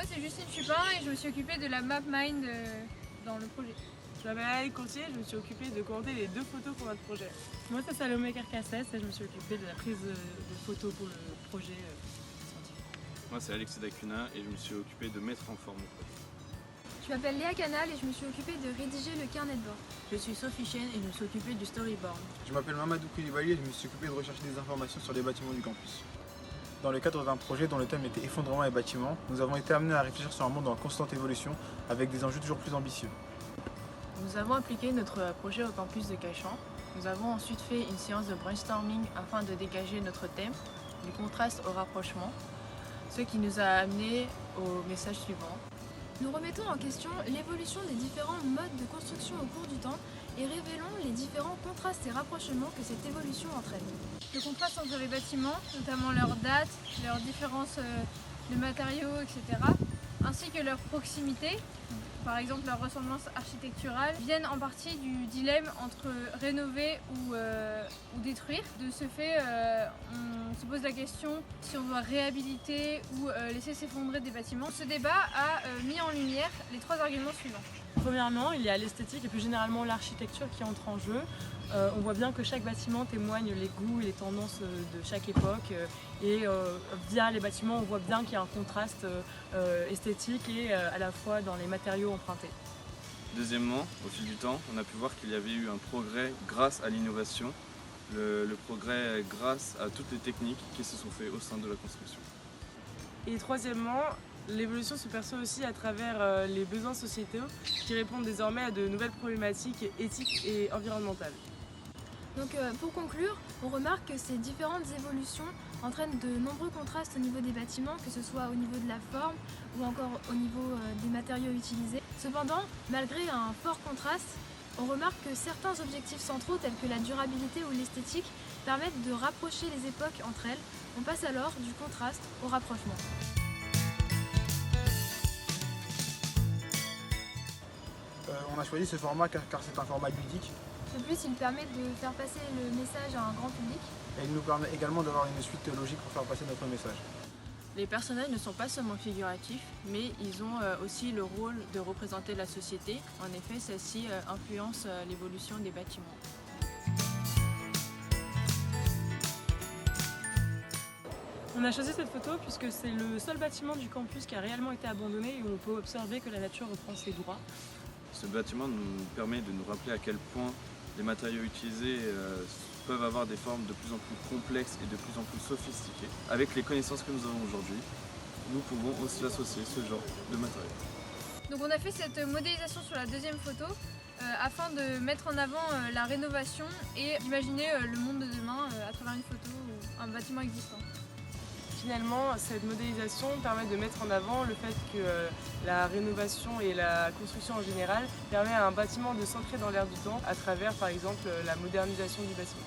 moi c'est Justine Chupin et je me suis occupée de la MapMind dans le projet. Je m'appelle Anaïs Courtier, je me suis occupée de commenter les 2 photos pour notre projet. Moi c'est Salomé Carcassès et je me suis occupée de la prise de photos pour le projet scientifique. Moi c'est Alexis Dacuna et je me suis occupé de mettre en forme le projet. Je m'appelle Léa Canal et je me suis occupée de rédiger le carnet de bord. Je suis Sophie Chen et je me suis occupée du storyboard. Je m'appelle Mamadou Koulibaly et je me suis occupé de rechercher des informations sur les bâtiments du campus. Dans le cadre d'un projet dont le thème était effondrement et bâtiments, nous avons été amenés à réfléchir sur un monde en constante évolution avec des enjeux toujours plus ambitieux. Nous avons appliqué notre projet au campus de Cachan. Nous avons ensuite fait une séance de brainstorming afin de dégager notre thème, du contraste au rapprochement, ce qui nous a amené au message suivant. Nous remettons en question l'évolution des différents modes de construction au cours du temps et révélons les différents contrastes et rapprochements que cette évolution entraîne. Le contraste entre les bâtiments, notamment leur date, leurs différences de matériaux, etc., ainsi que leur proximité, par exemple leur ressemblance architecturale, viennent en partie du dilemme entre rénover ou détruire. De ce fait, on se pose la question si on doit réhabiliter ou laisser s'effondrer des bâtiments. Ce débat a mis en lumière les 3 arguments suivants. Premièrement, il y a l'esthétique et plus généralement l'architecture qui entre en jeu. On voit bien que chaque bâtiment témoigne les goûts et les tendances de chaque époque et via les bâtiments on voit bien qu'il y a un contraste esthétique et à la fois dans les matériaux empruntés. Deuxièmement, au fil du temps, on a pu voir qu'il y avait eu un progrès grâce à l'innovation, le progrès grâce à toutes les techniques qui se sont faites au sein de la construction. Et troisièmement, l'évolution se perçoit aussi à travers les besoins sociétaux qui répondent désormais à de nouvelles problématiques éthiques et environnementales. Donc pour conclure, on remarque que ces différentes évolutions entraînent de nombreux contrastes au niveau des bâtiments, que ce soit au niveau de la forme ou encore au niveau des matériaux utilisés. Cependant, malgré un fort contraste, on remarque que certains objectifs centraux tels que la durabilité ou l'esthétique permettent de rapprocher les époques entre elles. On passe alors du contraste au rapprochement. On a choisi ce format car c'est un format ludique De plus, il permet de faire passer le message à un grand public. et il nous permet également d'avoir une suite logique pour faire passer notre message. Les personnages ne sont pas seulement figuratifs, mais ils ont aussi le rôle de représenter la société. En effet, celle-ci influence l'évolution des bâtiments. On a choisi cette photo puisque c'est le seul bâtiment du campus qui a réellement été abandonné et où on peut observer que la nature reprend ses droits. Ce bâtiment nous permet de nous rappeler à quel point les matériaux utilisés peuvent avoir des formes de plus en plus complexes et de plus en plus sophistiquées. Avec les connaissances que nous avons aujourd'hui, nous pouvons aussi associer ce genre de matériaux. Donc on a fait cette modélisation sur la deuxième photo afin de mettre en avant la rénovation et d'imaginer le monde de demain à travers une photo ou un bâtiment existant. Finalement, cette modélisation permet de mettre en avant le fait que la rénovation et la construction en général permet à un bâtiment de s'ancrer dans l'air du temps à travers par exemple la modernisation du bâtiment.